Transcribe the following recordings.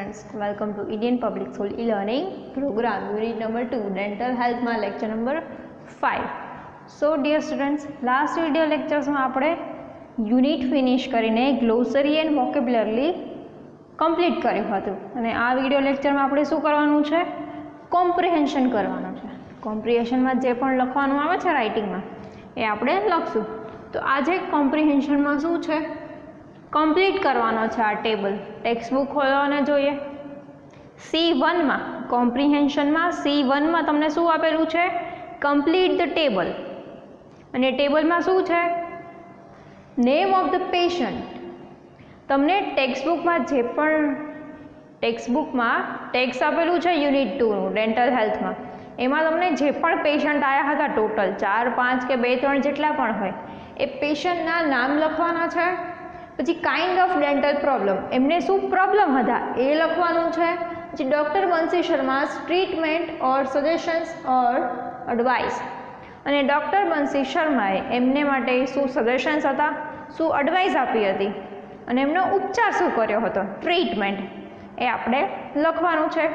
students, welcome to Indian Public School e-learning program unit number 2 dental health માં lecture number 5. So dear students, last video lectures માં આપણે unit finish કરીને glossary and vocabulary complete કર્યું હતું અને આ video લેક્ચરમાં આપણે શું કરવાનું છે, comprehension કરવાનું છે. comprehension માં જે પણ લખવાનું આવે છે રાઇટિંગ માં એ આપણે લખશું. તો આજે comprehension માં શું છે, કમ્પ્લીટ કરવાનો છે આ ટેબલ. ટેક્સ્ટબુક ખોલો અને જોઈએ. C1 માં કોમ્પ્રિહેન્શનમાં C1 માં તમને શું આપેલું છે, કમ્પ્લીટ ધ ટેબલ. અને ટેબલમાં શું છે, નેમ ઓફ ધ પેશન્ટ. તમને ટેક્સ્ટબુકમાં જે પણ ટેક્સ્ટબુકમાં ટેક્સ્ટ આપેલું છે યુનિટ 2નું ડેન્ટલ હેલ્થમાં, એમાં તમને જે પણ પેશન્ટ આવ્યા હતા ટોટલ 4, 5 કે 2, 3 જેટલા પણ હોય એ પેશન્ટના નામ લખવાના છે. પછી કાઇન્ડ ઓફ ડેન્ટલ પ્રોબ્લેમ, એમને શું પ્રોબ્લેમ હતા એ લખવાનું છે. પછી ડૉક્ટર બંસી શર્માસ ટ્રીટમેન્ટ ઓર સજેશન્સ ઓર એડવાઇસ, અને ડૉક્ટર બંસી શર્માએ એમને માટે શું સજેશન્સ હતા, શું એડવાઇસ આપી હતી અને એમનો ઉપચાર શું કર્યો હતો, ટ્રીટમેન્ટ, એ આપણે લખવાનું છે.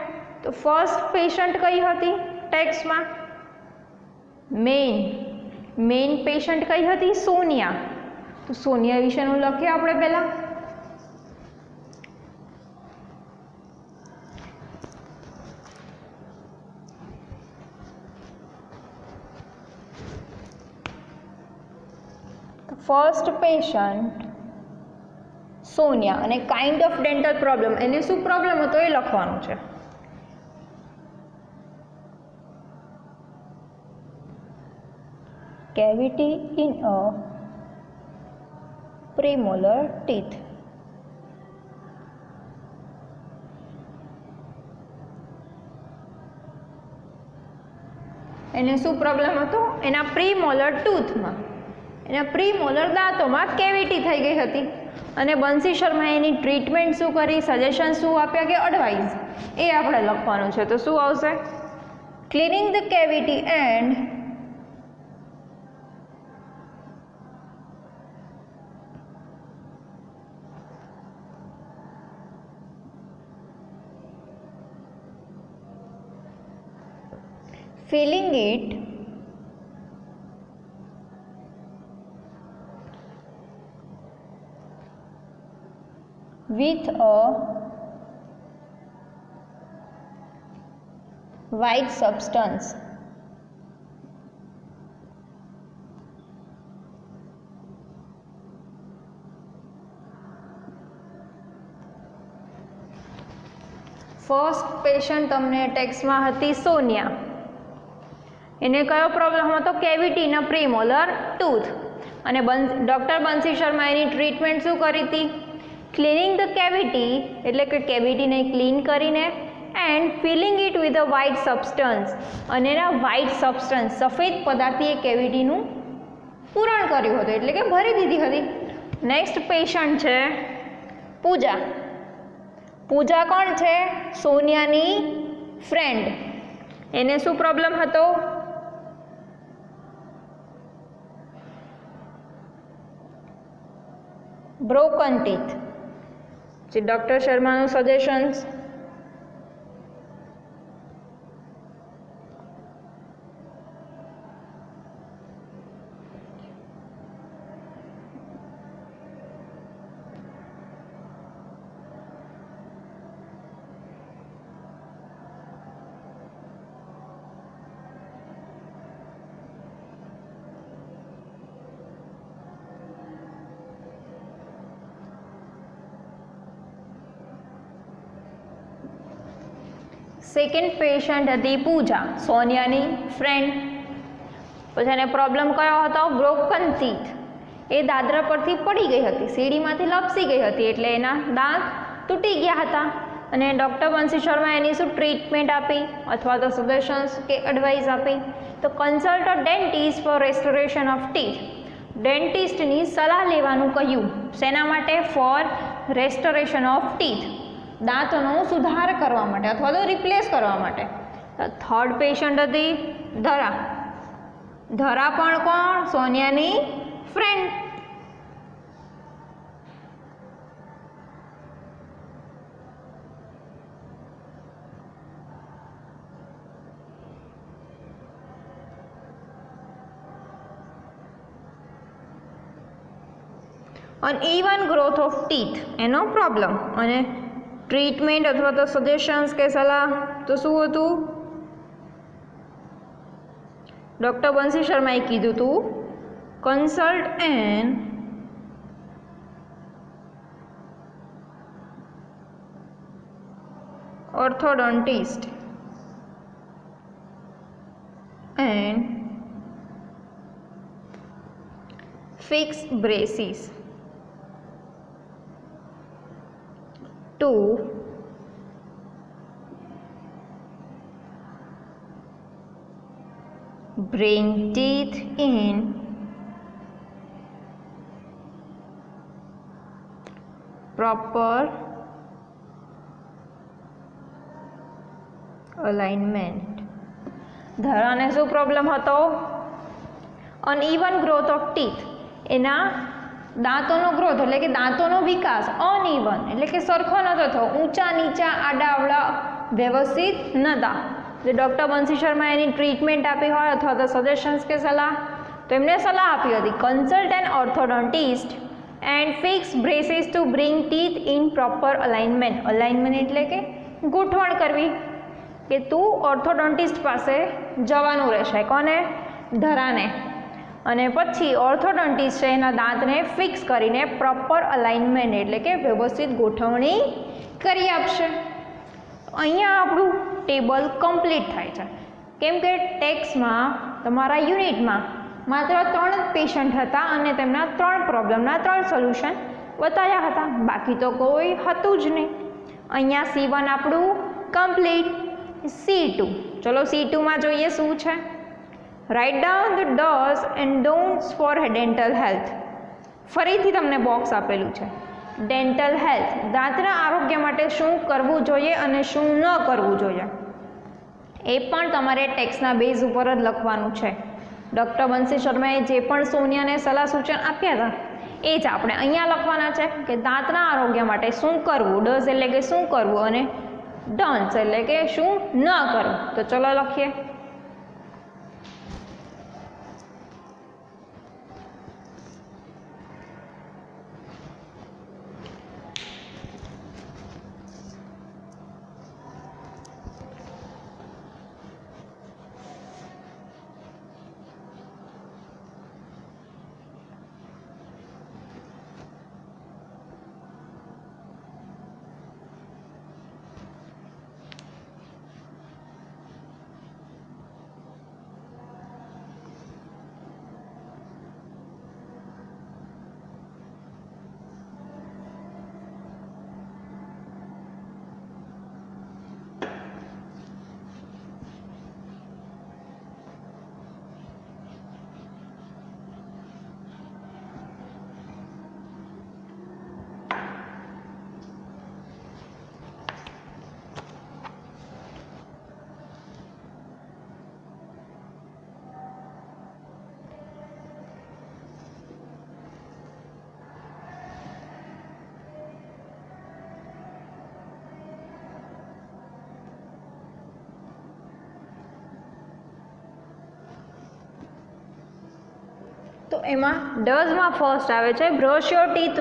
તો ફર્સ્ટ પેશન્ટ કઈ હતી ટેક્સ્ટમાં, મેઇન પેશન્ટ કઈ હતી, સોનિયા. તો સોનિયા વિશેનું લખીએ આપણે પહેલાં. ફર્સ્ટ પેશન્ટ સોનિયા, અને કાઇન્ડ ઓફ ડેન્ટલ પ્રોબ્લેમ, એને શું પ્રોબ્લેમ હતો એ લખવાનું છે. Cavity in a premolar teeth. એને શું પ્રોબ્લેમ હતો, એના પ્રીમોલર ટૂથમાં, એના પ્રીમોલર દાંતોમાં કેવિટી થઈ ગઈ હતી. અને બંસી શર્માએ એની ટ્રીટમેન્ટ શું કરી, સજેશન શું આપ્યા કે એડવાઇસ, એ આપણે લખવાનું છે. તો શું આવશે, cleaning the cavity and filling it with a white substance. First patient તમને ટેક્સ્ટમાં હતી સોનિયા. એને કયો પ્રોબ્લેમ હતો, કેવિટીના પ્રીમોલર ટૂથ. અને ડૉક્ટર બંસી શર્મા એની ટ્રીટમેન્ટ શું કરી હતી, ક્લીનિંગ ધ કેવિટી, એટલે કે કેવિટીને ક્લીન કરીને, and filling it with a white substance, અને એના વ્હાઇટ સબસ્ટન્સ, સફેદ પદાર્થથી એ કેવિટીનું પૂરણ કર્યું હતું, એટલે કે ભરી દીધી હતી. નેક્સ્ટ પેશન્ટ છે પૂજા. પૂજા કોણ છે, સોનિયાની ફ્રેન્ડ. એને શું પ્રોબ્લેમ હતો, બ્રોકન ટીથ. જે ડૉક્ટર શર્માનું સજેશન્સ, સેકન્ડ પેશન્ટ હતી પૂજા, સોનિયાની ફ્રેન્ડ. પછી એને પ્રોબ્લેમ કયો હતો, બ્રોકન ટીથ. એ દાદરા પરથી પડી ગઈ હતી, સીડીમાંથી લપસી ગઈ હતી, એટલે એના દાંત તૂટી ગયા હતા. અને ડૉક્ટર બંસી શર્મા એની શું ટ્રીટમેન્ટ આપી અથવા તો સજેશન્સ કે એડવાઇસ આપી. તો consult a dentist for restoration of teeth. ડેન્ટિસ્ટની સલાહ લેવાનું કહ્યું. શેના માટે, ફોર રેસ્ટોરેશન ઓફ ટીથ, દાંતનો સુધાર કરવા માટે અથવા તો રિપ્લેસ કરવા માટે. થર્ડ પેશન્ટ હતી ધરા. ધરા પણ કોણ, સોનિયાની friend. Uneven growth of teeth એનો પ્રોબ્લેમ, અને ટ્રીટમેન્ટ અથવા તો સજેશન્સ કે સલાહ તો શું હતું? ડૉક્ટર બંસી શર્માએ કીધું હતું consult an orthodontist and fix braces to bring teeth in proper alignment. ધારાને શું પ્રોબ્લેમ હતો? અનઇવન ગ્રોથ ઓફ ટીથ, એના દાંતોનો ગ્રોથ એટલે કે દાંતોનો વિકાસ અનઇવન એટલે કે સરખો નહોતો થયો, ઊંચા નીચા આડા અવળા વ્યવસ્થિત નહોતા. જે ડૉક્ટર બંસી શર્માએ એની ટ્રીટમેન્ટ આપી હોય અથવા તો સજેશન્સ કે સલાહ, તો એમને સલાહ આપી હતી consult an orthodontist and fix braces to bring teeth in proper alignment. Alignment એટલે કે ગોઠવણ કરવી, કે તું ઓર્થોડોન્ટિસ્ટ પાસે જવાનું રહેશે. કોને? ધરાને. અને પછી ઓર્થોડોન્ટિસ્ટ છે એના દાંતને ફિક્સ કરીને પ્રોપર અલાઇનમેન્ટ એટલે કે વ્યવસ્થિત ગોઠવણી કરી આપશે. અહીંયા આપણું ટેબલ કમ્પ્લીટ થાય છે, કેમ કે ટેક્સમાં તમારા યુનિટમાં માત્ર 3 પેશન્ટ હતા અને તેમના 3 પ્રોબ્લેમના 3 સોલ્યુશન બતાવ્યા હતા, બાકી તો કોઈ હતું જ નહીં. અહીંયા C1 આપણું કમ્પ્લીટ. C2, ચલો C2માં જોઈએ શું છે. Write down the dos and don'ts for dental health. ફરીથી તમને બોક્સ આપેલું છે. ડેન્ટલ હેલ્થ, દાંતના આરોગ્ય માટે શું કરવું જોઈએ અને શું ન કરવું જોઈએ, એ પણ તમારે ટેક્સના બેઝ ઉપર જ લખવાનું છે. ડૉક્ટર બંસી શર્માએ જે પણ સોનિયાને સલાહ સૂચન આપ્યા હતા એ જ આપણે અહીંયા લખવાના છે કે દાંતના આરોગ્ય માટે શું કરવું, ડઝ એટલે કે શું કરવું અને ડોન્ટ્સ એટલે કે શું ન કરવું. તો ચલો લખીએ. તો એમાં ડઝમાં ફર્સ્ટ આવે છે brush your teeth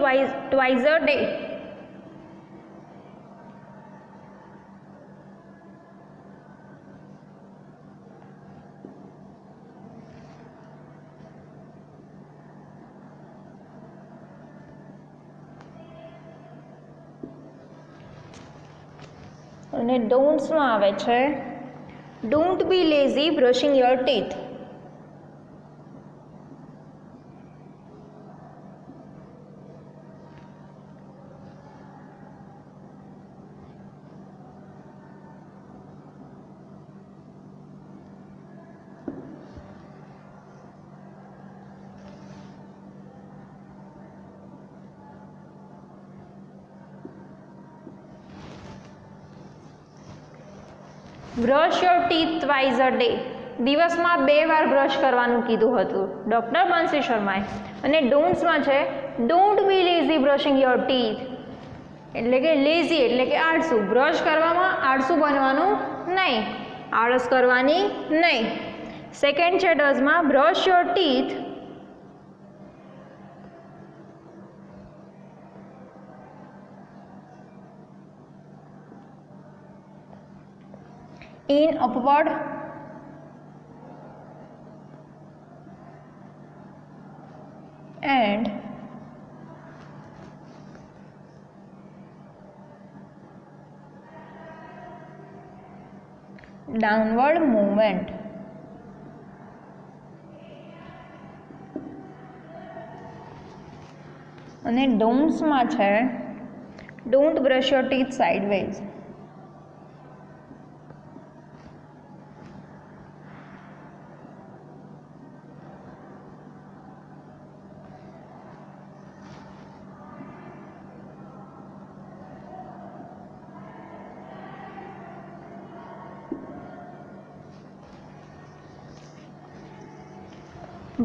twice a day. અને ડોન્ટ્સમાં આવે છે don't be lazy brushing your teeth. Brush your teeth twice a day, દિવસમાં 2 વાર બ્રશ કરવાનું કીધું હતું ડૉક્ટર બંસી શર્માએ. અને ડોન્ટ્સમાં છે don't be lazy brushing your teeth, એટલે કે લેઝી એટલે કે આળસુ, બ્રશ કરવામાં આળસુ બનવાનું નહીં, આળસ કરવાની નહીં. સેકન્ડ છે ડઝમાં brush your teeth in upward and downward movement. અને ડોન્ટ્સમાં છે don't brush your teeth sideways.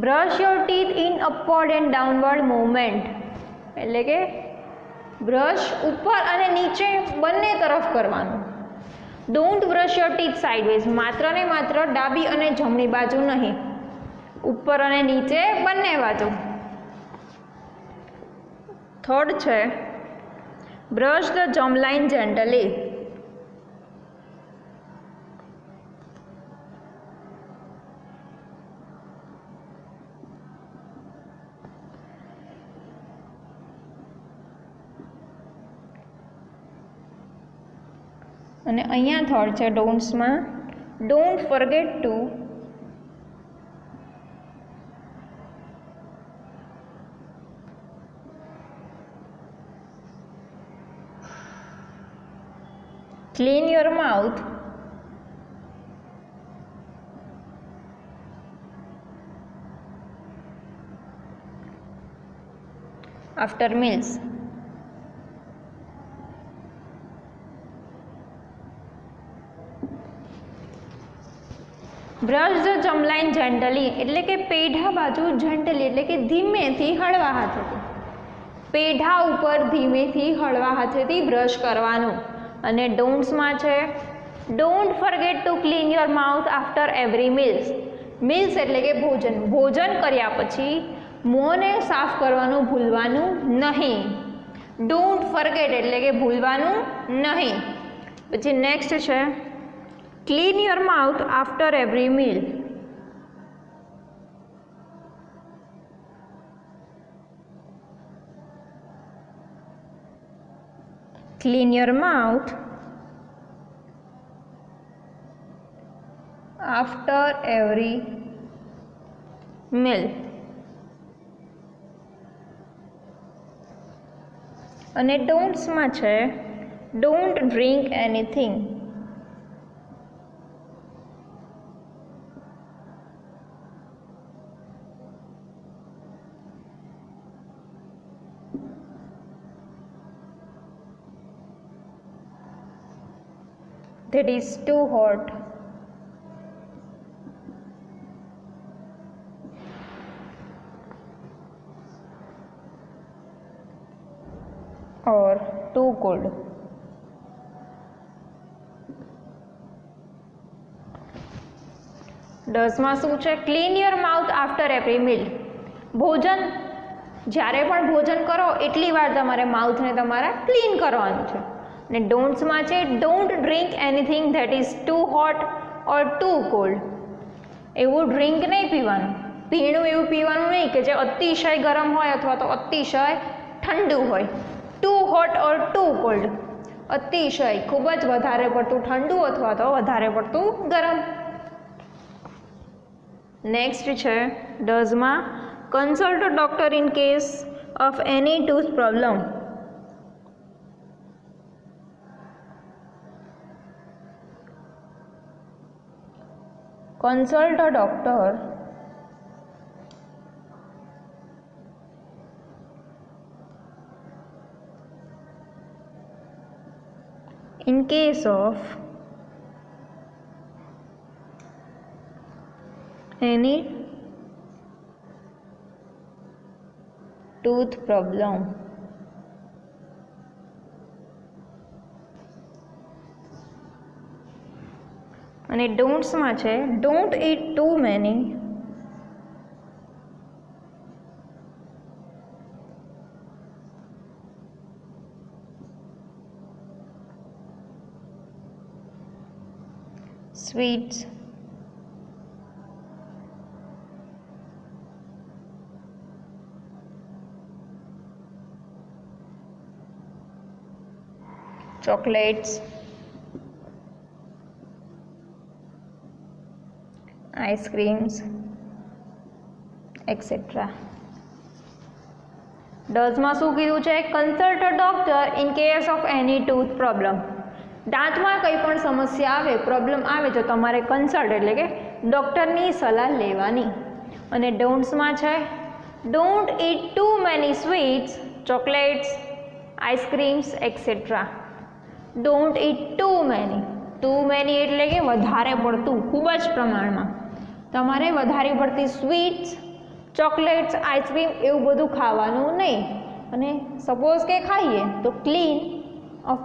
Brush your teeth in upward and downward movement એટલે કે બ્રશ ઉપર અને નીચે બંને તરફ કરવાનું. Don't brush your teeth sideways માત્ર ને માત્ર ડાબી અને જમણી બાજુ નહીં, ઉપર અને નીચે બંને બાજુ. થર્ડ છે brush the gum line gently. અને અહીંયા થર્ડ છે ડોન્ટ્સમાં don't forget to clean your mouth after meals. Brush the gumline gently એટલે કે પેઢા બાજુ જેન્ટલી એટલે કે ધીમેથી હળવા હાથેથી, પેઢા ઉપર ધીમેથી હળવા હાથેથી બ્રશ કરવાનું. અને ડોન્ટ્સમાં છે don't forget to clean your mouth after every meals. Meals એટલે કે ભોજન, ભોજન કર્યા પછી મોંને સાફ કરવાનું ભૂલવાનું નહીં. ડોન્ટ ફોરગેટ એટલે કે ભૂલવાનું નહીં. પછી નેક્સ્ટ છે clean your mouth after every meal. Clean your mouth after every meal. અને ડોન્ટ્સમાં છે don't drink anything. that is too hot. or too cold. ડઝમાં શું છે clean your mouth after every meal. ભોજન જ્યારે પણ ભોજન કરો એટલી વાર તમારે માઉથને તમારે ક્લીન કરવાનું છે. અને ડોન્ટ્સમાં છે don't drink anything that is too hot or too cold. એવું ડ્રિંક નહીં પીવાનું, પીણું એવું પીવાનું નહીં કે જે અતિશય ગરમ હોય અથવા તો અતિશય ઠંડુ હોય. Two hot or too cold, અતિશય ખૂબ જ વધારે પડતું ઠંડુ અથવા તો વધારે પડતું ગરમ. નેક્સ્ટ છે ડઝમાં consult doctor in case of any tooth problem. consult a doctor in case of any tooth problem. અને ડોન્ટ્સમાં છે don't eat too many sweets, chocolates, ice creams, etc. ડઝમાં શું કીધું છે? Consult a doctor in case of any tooth problem. દાંતમાં કંઈ પણ સમસ્યા આવે, પ્રોબ્લેમ આવે તો તમારે કન્સલ્ટ એટલે કે ડૉક્ટરની સલાહ લેવાની. અને ડોન્ટ્સમાં છે don't it too many sweets, chocolates, ice creams et cetera. Don't it too many એટલે કે વધારે પડતું, ખૂબ જ પ્રમાણમાં. તમારે વધારે પડતી સ્વીટ્સ, ચોકલેટ્સ, આઈસ્ક્રીમ એવું બધું ખાવાનું નહીં. અને સપોઝ કે ખાઈએ તો ક્લીન ઓફ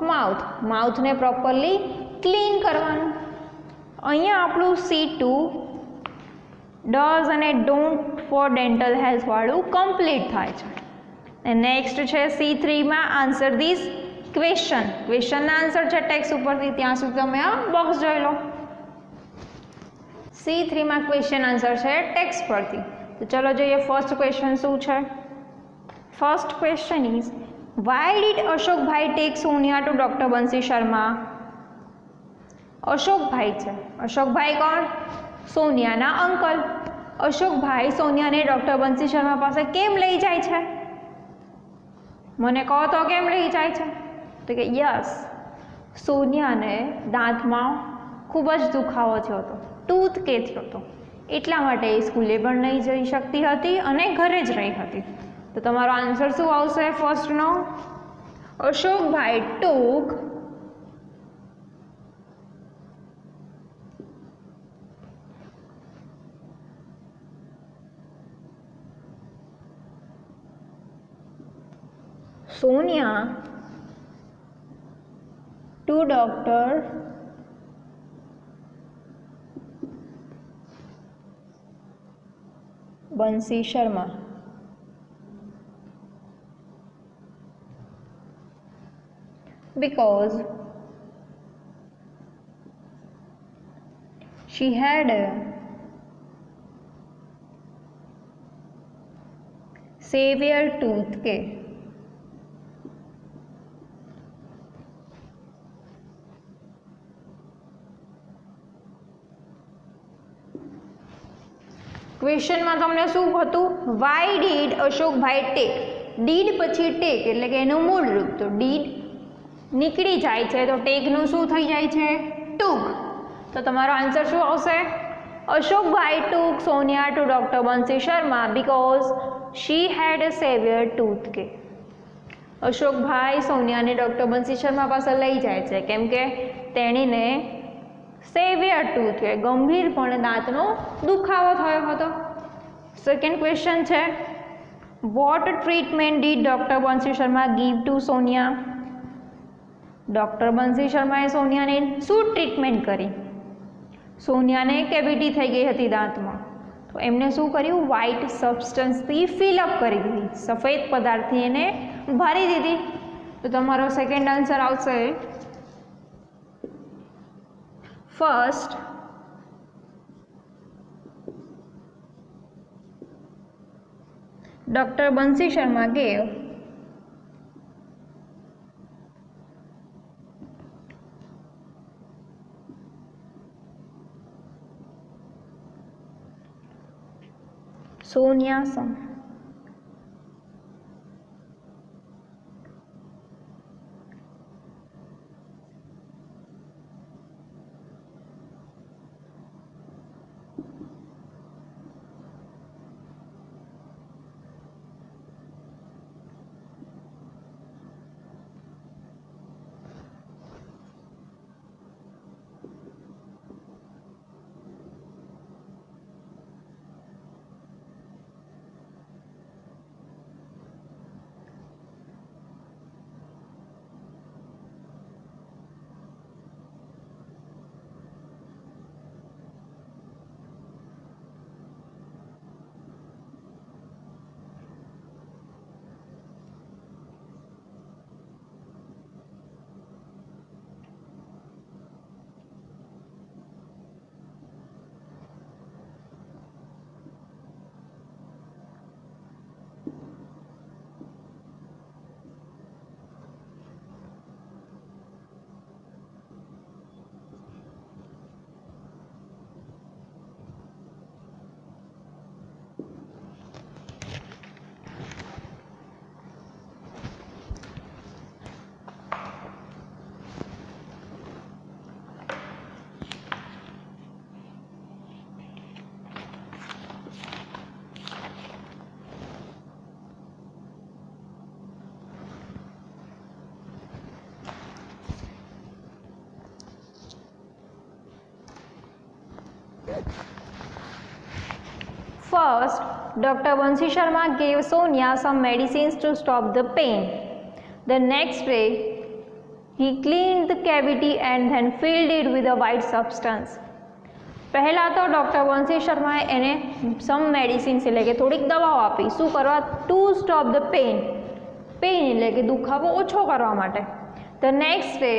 માઉથને પ્રોપરલી ક્લીન કરવાનું. અહીંયા આપણું C2 ડઝ અને ડોન્ટ ફોર ડેન્ટલ હેલ્થવાળું કમ્પ્લીટ થાય છે. અને નેક્સ્ટ છે C3માં આન્સર ધીસ ક્વેશ્ચનના આન્સર છે ટેક્સ્ટ ઉપરથી, ત્યાં સુધી તમે આ બોક્સ જોઈ લો. C3માં ક્વેશ્ચન આન્સર છે ટેક્સ્ટ પરથી. તો ચલો જોઈએ ફર્સ્ટ ક્વેશ્ચન શું છે. First question is why did Ashokbhai take Sonia to doctor Bansi Sharma. Ashokbhai છે. અશોકભાઈ કોણ? સોનિયાના અંકલ. અશોકભાઈ સોનિયાને ડૉક્ટર બંસી શર્મા પાસે કેમ લઈ જાય છે? મને કહો તો કેમ લઈ જાય છે? તો કે યસ, સોનિયાને દાંતમાં ખૂબ જ દુખાવો થયો હતો, ટૂથ કે થયો હતો, એટલા માટે એ સ્કૂલે પણ નહીં જઈ શકતી હતી અને ઘરે જ રહી હતી. તો તમારો આન્સર શું આવશે ફર્સ્ટનો? Ashokbhai took Sonia to doctor Bansi Sharma. Because she had a severe toothache. ક્વેશ્ચનમાં તમને શું હતું? Why did Ashokbhai take. Did પછી ટેક એટલે કે એનું મૂળ રૂપ. તો ડીડ નીકળી જાય છે તો ટેકનું શું થઈ જાય છે? ટૂક. તો તમારો આન્સર શું આવશે? Ashokbhai took Sonia to doctor Bansi Sharma because she had a severe toothache. Ashokbhai સોનિયાને ડૉક્ટર બંસી શર્મા પાસે લઈ જાય છે કેમ કે તેણીને સેવિયર ટૂથકે, ગંભીરપણે દાંતનો દુખાવો થયો હતો. સેકન્ડ ક્વેશ્ચન છે what treatment did doctor Bansi Sharma give to Sonia. Doctor Bansi શર્માએ સોનિયાને શું ટ્રીટમેન્ટ કરી? સોનિયાને કેવિટી થઈ ગઈ હતી દાંતમાં, તો એમને શું કર્યું? વ્હાઇટ સબસ્ટન્સથી ફિલઅપ કરી દીધી, સફેદ પદાર્થથી એને ભરી દીધી. તો તમારો સેકન્ડ આન્સર આવશે first doctor Bansi Sharma gave Sonia some First, Dr. Vansi Sharma gave Sonia some medicines to stop the pain. The next day, he cleaned the cavity and then filled it with a white substance. पहला तो doctor वंशी शर्माए એને સમ medicines એટલે કે થોડીક દવાઓ આપી શું કરવા to stop the pain pain એટલે કે દુખાવો ઓછો કરવા માટે. The next day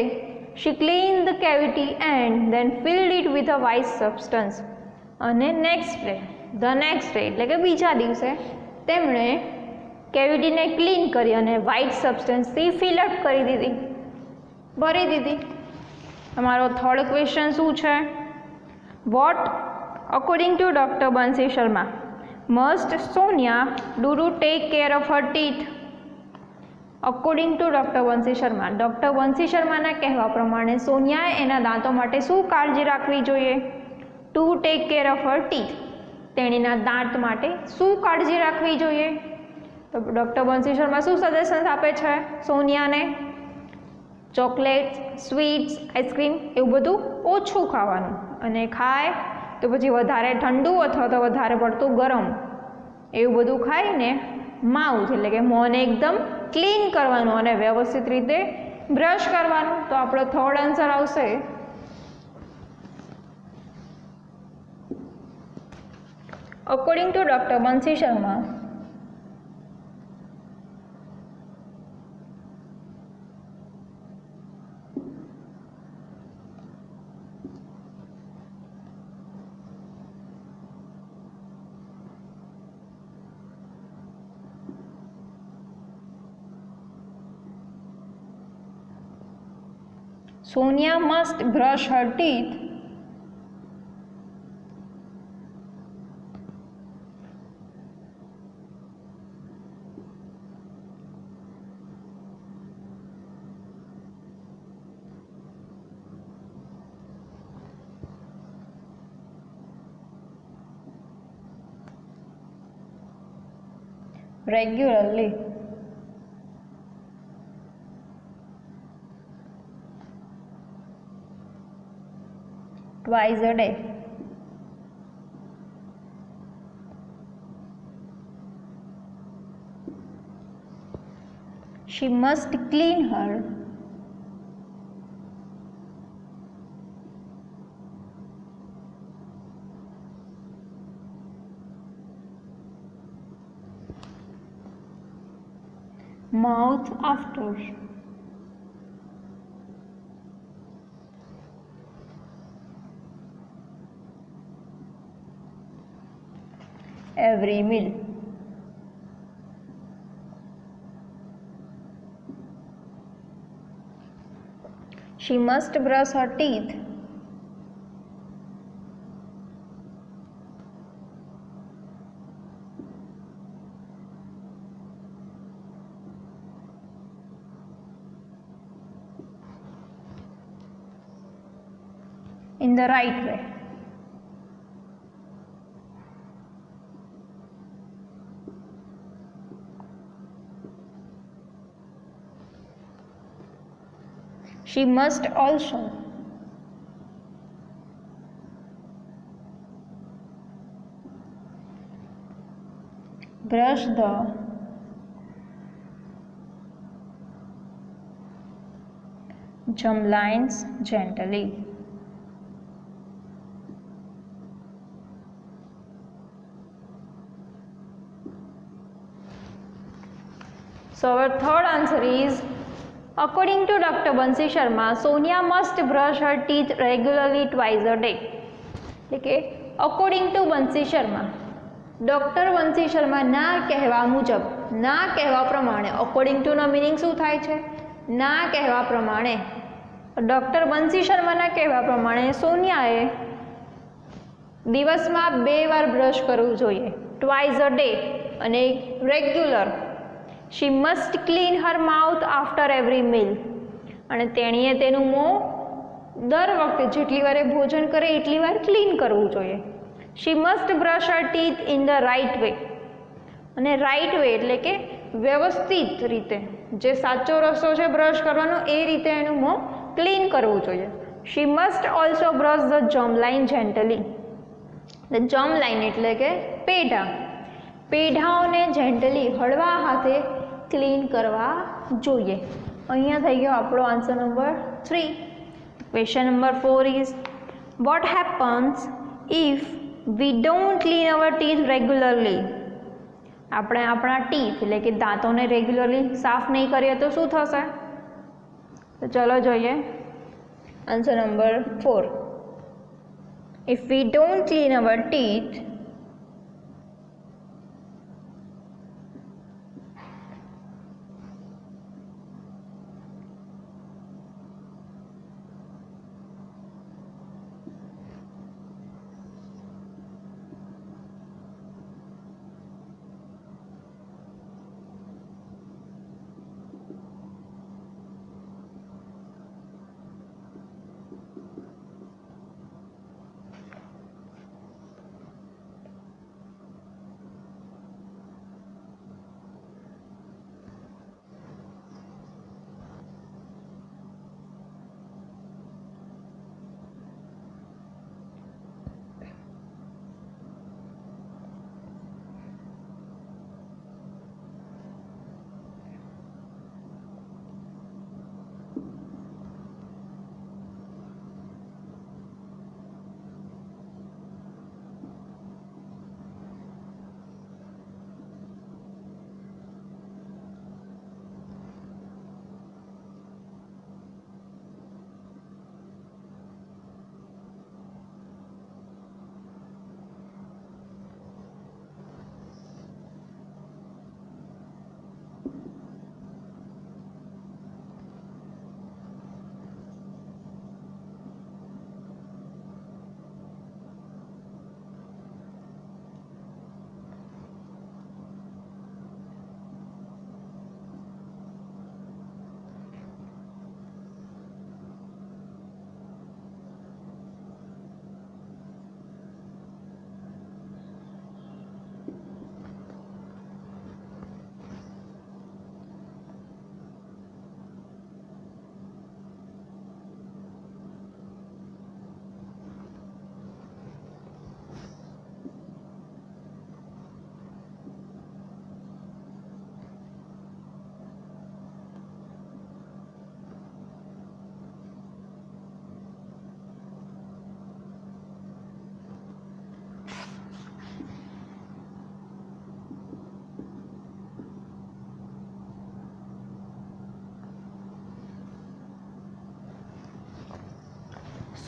she clean the cavity and then field it with a white substance અને નેક્સ્ટ ડે એટલે કે બીજા દિવસે તેમણે કેવિટીને ક્લીન કરી અને વ્હાઇટ સબસ્ટન્સથી ફિલઅપ કરી દીધી, ભરી દીધી. તમારો થર્ડ ક્વેશ્ચન શું છે? What, according to Dr. Bansi Sharma, must Sonia do to take care of her teeth? According to Dr. Bansi Sharma, Dr. Bansi Sharma ના કહેવા પ્રમાણે સોનિયાએ એના દાંતો માટે શું કાળજી રાખવી જોઈએ? To take care of her teeth. તેણીના દાંત માટે શું કાળજી રાખવી જોઈએ? તો ડૉક્ટર બંસી શર્મા શું સજેશન્સ આપે છે સોનિયાને? ચોકલેટ્સ, સ્વીટ્સ, આઈસ્ક્રીમ એવું બધું ઓછું ખાવાનું, અને ખાય તો પછી વધારે ઠંડુ અથવા તો વધારે પડતું ગરમ એવું બધું ખાઈને માઉથ એટલે કે મોંને એકદમ ક્લીન કરવાનું અને વ્યવસ્થિત રીતે બ્રશ કરવાનું. તો આપણો થર્ડ આન્સર આવશે according to doctor Bansi Sharma Sonia must brush her teeth regularly. Twice a day. She must clean her mouth after every meal. She must brush her teeth in the right way. She must also brush the gum lines gently. So our third answer is, according to Dr. Bansi Sharma, Sonia must brush her teeth regularly twice a day. એટલે કે according to Bansi Sharma, doctor Bansi Sharma ના કહેવા મુજબ, ના કહેવા પ્રમાણે, according ટુનો meaning શું થાય છે? ના કહેવા પ્રમાણે, ડૉક્ટર બંસી શર્માના કહેવા પ્રમાણે સોનિયાએ દિવસમાં 2 વાર બ્રશ કરવું જોઈએ, ટ્વાઇસ અ ડે, અને regular. She must clean her mouth after every meal. અને તેણીએ તેનું મોં દર વખતે જેટલી વારે ભોજન કરે એટલી વાર ક્લીન કરવું જોઈએ. She must brush her teeth in the right way. અને રાઇટ વે એટલે કે વ્યવસ્થિત રીતે, જે સાચો રસ્તો છે બ્રશ કરવાનો એ રીતે એનું મોં ક્લીન કરવું જોઈએ. She must also brush the germ line gently. Germ line એટલે કે પેઢા. પેઢાઓને જેન્ટલી હળવા હાથે ક્લીન કરવા જોઈએ. અહીંયા થઈ ગયો આપણો answer number 3. Question number 4 is what happens if we don't clean our teeth regularly. આપણે આપણા ટીથ એટલે કે દાંતોને રેગ્યુલરલી સાફ નહીં કરીએ તો શું થશે? તો ચલો જોઈએ answer number 4. If we don't clean our teeth,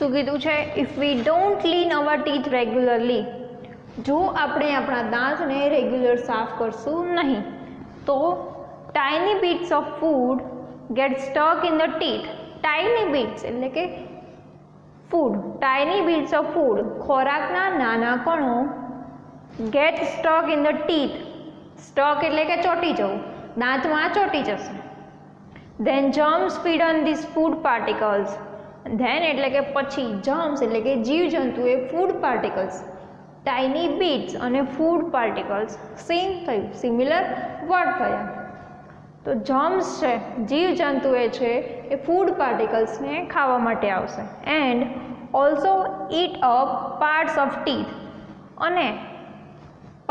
શું કીધું છે? If we don't clean our teeth regularly, જો આપણે આપણા દાંતને રેગ્યુલર સાફ કરશું નહીં તો tiny bits of food get stuck in the teeth. Tiny bits એટલે કે food, tiny bits of food ખોરાકના નાના કણો get stuck in the teeth. Stuck એટલે કે ચોંટી જવું, દાંતમાં ચોંટી જશે. Then germs feed on this food particles. Then એટલે કે પછી, જર્મ્સ એટલે કે જીવજંતુ એ ફૂડ પાર્ટિકલ્સ, ટાઇની બીટ્સ અને ફૂડ પાર્ટિકલ્સ સેમ થયું, સિમિલર વર્ડ થયા. તો જર્મ્સ છે, જીવજંતુ એ છે એ ફૂડ પાર્ટિકલ્સને ખાવા માટે આવશે. And also eat up parts of teeth, અને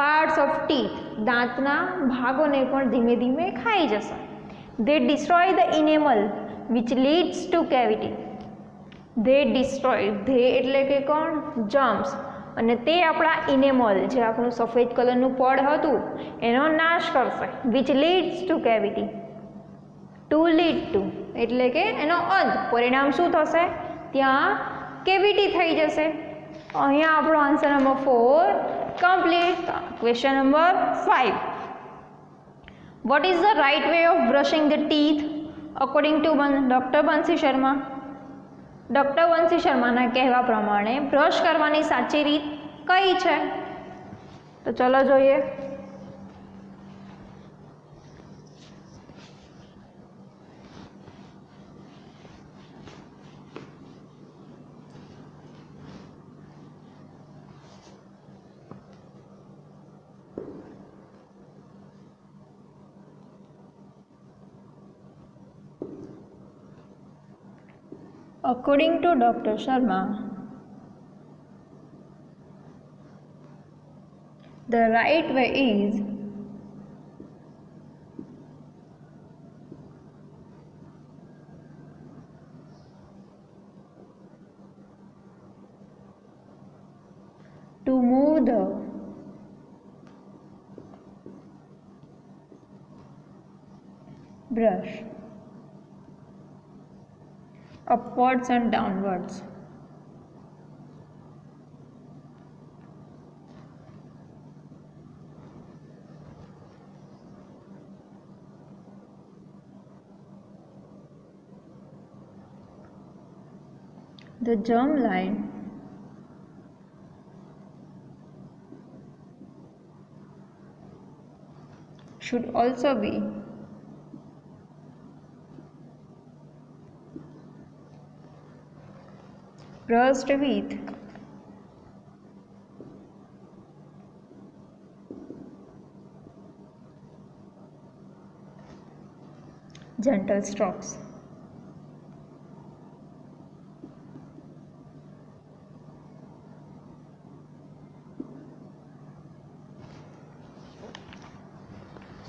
પાર્ટ્સ ઓફ ટીથ દાંતના ભાગોને પણ ધીમે ધીમે ખાઈ જશે. They destroy the enamel which leads to cavity. They destroy, they એટલે કે કોણ? જર્મ્સ. અને તે આપણા ઇનેમલ, જે આપણું સફેદ કલરનું પડ હતું એનો નાશ કરશે. Which leads to cavity. To lead to એટલે કે એનો અંત, પરિણામ શું થશે? ત્યાં કેવિટી થઈ જશે. અહીંયા આપણો answer number 4 complete. Question number 5. What is the right way of brushing the teeth according to doctor Bansi Sharma? Doctor Bansi શર્માના કહેવા પ્રમાણે બ્રશ કરવાની સાચી રીત કઈ છે? તો ચલો જોઈએ. According to Dr. Sharma, The right way is to move the brush upwards and downwards. The germ line should also be brushed with gentle strokes.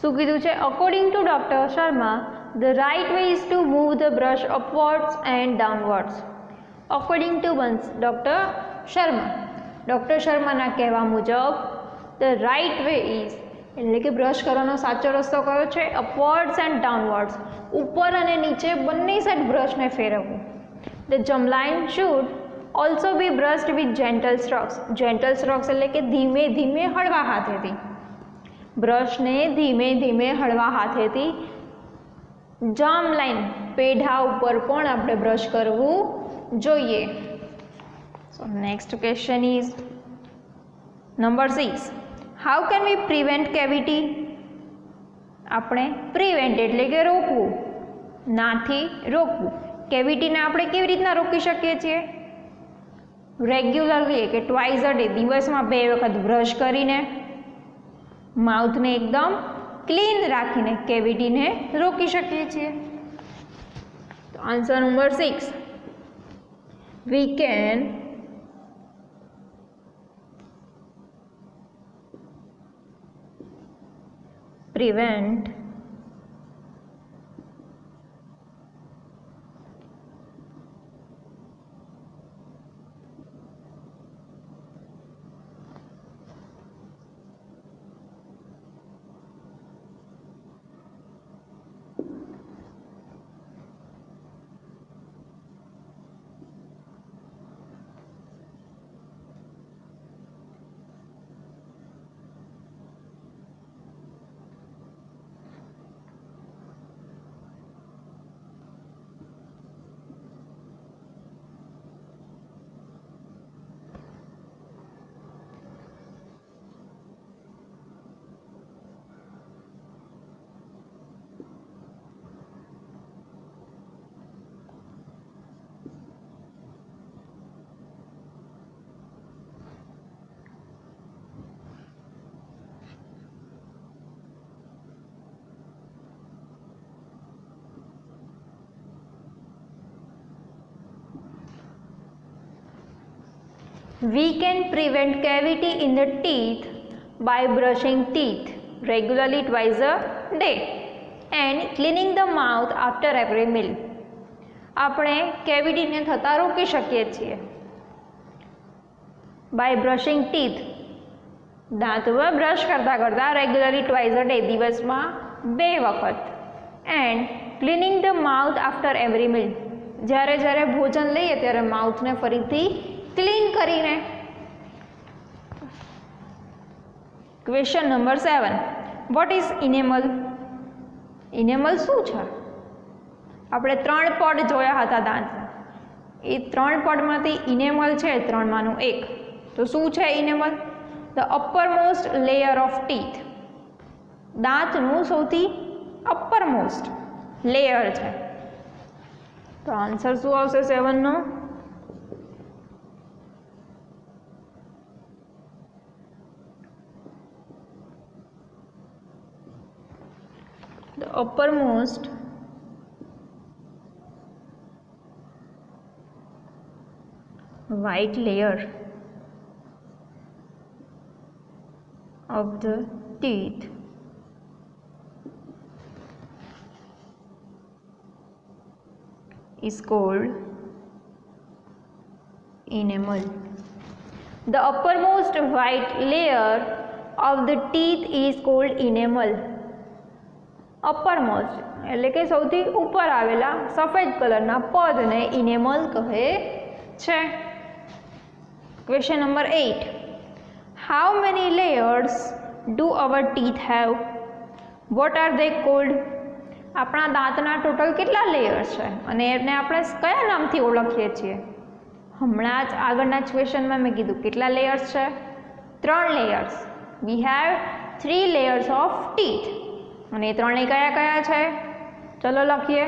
શું કીધું છે? According to doctor Sharma, the right way is to move the brush upwards and downwards. According to doctor Sharma, doctor શર્માના કહેવા મુજબ the right way is એટલે કે brush કરવાનો સાચો રસ્તો કયો છે? અપવર્ડ્સ એન્ડ ડાઉનવર્ડ્સ, ઉપર અને નીચે બંને સાઈડ બ્રશને ફેરવવું. The gumline should also be brushed with gentle strokes. Gentle strokes એટલે કે ધીમે ધીમે હળવા હાથેથી, બ્રશને ધીમે ધીમે હળવા હાથેથી જામ લાઈન પેઢા ઉપર પણ આપણે બ્રશ કરવું જોઈએ. So next question is number 6. How can we prevent cavity? આપણે પ્રિવેન્ટ એટલે કે રોકવું, નાથી રોકવું. કેવિટીને આપણે કેવી રીતના રોકી શકીએ છીએ? રેગ્યુલરલી કે ટ્વાઇસ અ ડે, દિવસમાં 2 વખત બ્રશ કરીને, માઉથને એકદમ ક્લીન રાખીને કેવિટીને રોકી શકીએ છીએ. તો answer number 6, we can prevent We can prevent cavity in the teeth by brushing teeth regularly twice a day and cleaning the mouth after every meal. આપણે કેવિટીને થતાં રોકી શકીએ છીએ બાય બ્રશિંગ ટીથ, દાંતમાં બ્રશ કરતાં કરતાં રેગ્યુલરલી ટ્વાઇસ અ ડે, દિવસમાં 2 વખત, and cleaning the mouth after every meal, જ્યારે જ્યારે ભોજન લઈએ ત્યારે માઉથને ફરીથી ક્લીન કરીને. Question number 7, what is enamel? Enamel શું છે? આપણે 3 પડ જોયા હતા દાંતના, એ 3 પડમાંથી ઇનેમલ છે 3માંનું એક. તો શું છે enamel? The uppermost layer of teeth, દાંતનું સૌથી અપરમોસ્ટ લેયર છે. તો આન્સર શું આવશે 7નો? The uppermost white layer of the teeth is called enamel. The uppermost white layer of the teeth is called enamel. uppermost એટલે કે સૌથી ઉપર આવેલા સફેદ કલરના પદને ઇનેમલ કહે છે. Question number 8. How many layers do our teeth have? What are they called? આપણા દાંતના ટોટલ કેટલા લેયર્સ છે અને એને આપણે કયા નામથી ઓળખીએ છીએ? હમણાં જ આગળના ક્વેશ્ચનમાં મેં કીધું કેટલા લેયર્સ છે? 3 layers. We have 3 layers of teeth. અને એ ત્રણેય કયા કયા છે? ચલો લખીએ.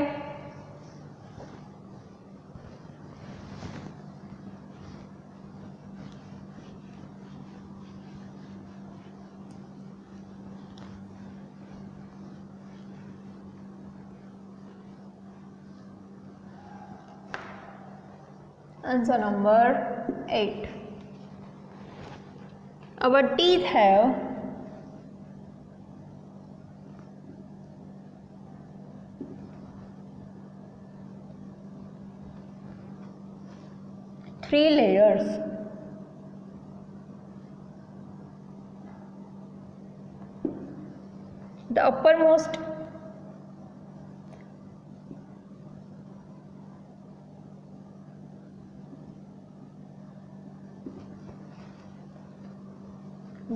Answer number 8. Our teeth have 3 layers. The uppermost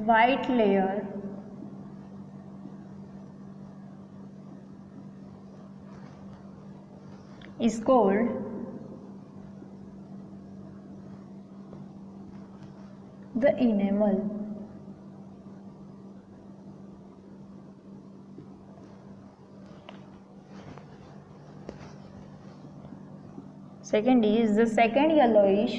white layer is called the enamel. Second is the second yellowish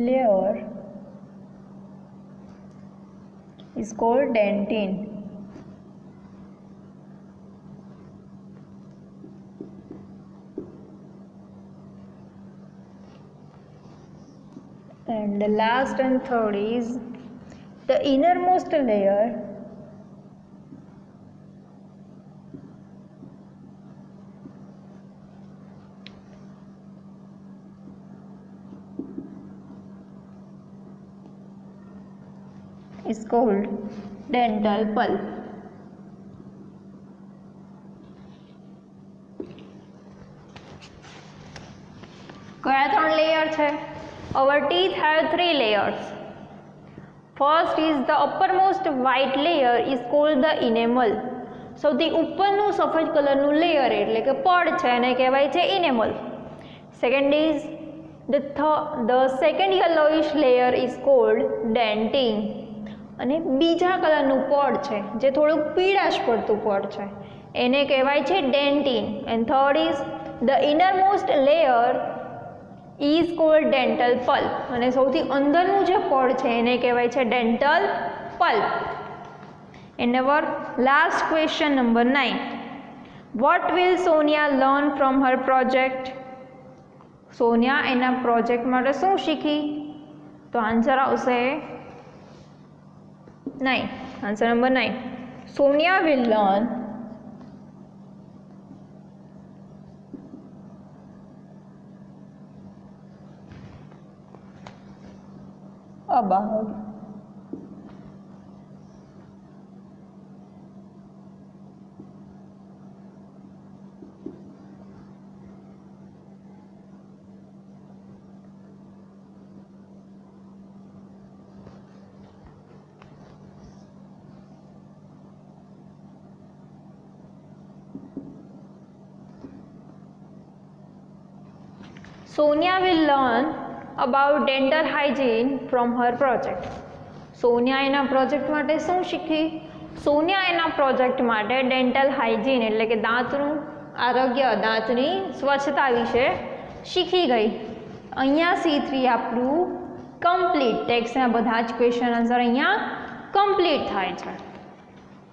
layer is called dentin. And the last and third is the innermost layer is called dental pulp. કયા 3 layer છે? Our teeth have 3 layers. First is the uppermost white layer is called the enamel. સૌથી ઉપરનું સફેદ કલરનું layer એટલે કે પડ છે એને કહેવાય છે enamel. Second is the second yellowish layer is called dentin. અને બીજા કલરનું પડ છે જે થોડુંક પીળાશ પડતું પડ છે એને કહેવાય છે dentin. And third is the innermost layer is called dental pulp. અને સૌથી અંદરનું જે પડ છે એને કહેવાય છે dental pulp. And our last question number 9. What will Sonia learn from her project? Sonia એના પ્રોજેક્ટ માટે શું શીખી? તો આન્સર આવશે 9. Answer number 9. Sonia will learn about Sonia will learn about dental hygiene from her project. Sonia એના project માટે શું શીખી? સોનિયા એના પ્રોજેક્ટ માટે ડેન્ટલ હાઇજીન એટલે કે દાંતનું આરોગ્ય, દાંતની સ્વચ્છતા વિશે શીખી ગઈ. અહીંયા C3 આપણું કમ્પ્લીટ ટેક્સ્ટના બધા જ ક્વેશ્ચન આન્સર અહીંયા કમ્પ્લીટ થાય છે.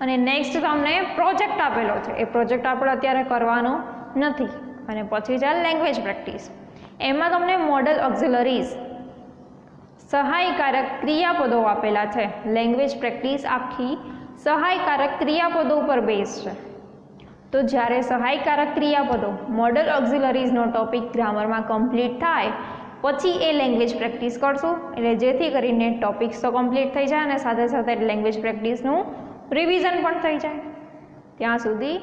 અને નેક્સ્ટ તમને પ્રોજેક્ટ આપેલો છે, એ પ્રોજેક્ટ આપણે અત્યારે કરવાનો નથી. અને પછી છે લેંગ્વેજ પ્રેક્ટિસ. એમાં તમને મોડલ ઓક્ઝિલરીઝ સહાયકારક ક્રિયાપદો આપેલા છે. લેંગ્વેજ પ્રેક્ટિસ આખી સહાયકારક ક્રિયાપદો ઉપર બેઝ છે. તો જ્યારે સહાયકારક ક્રિયાપદો મોડલ ઓક્ઝિલરીઝનો ટોપિક ગ્રામરમાં કમ્પ્લીટ થાય પછી એ લેંગ્વેજ પ્રેક્ટિસ કરશું, એટલે જેથી કરીને ટોપિક્સ તો કમ્પ્લીટ થઈ જાય અને સાથે સાથે લેંગ્વેજ પ્રેક્ટિસનું રિવિઝન પણ થઈ જાય. ત્યાં સુધી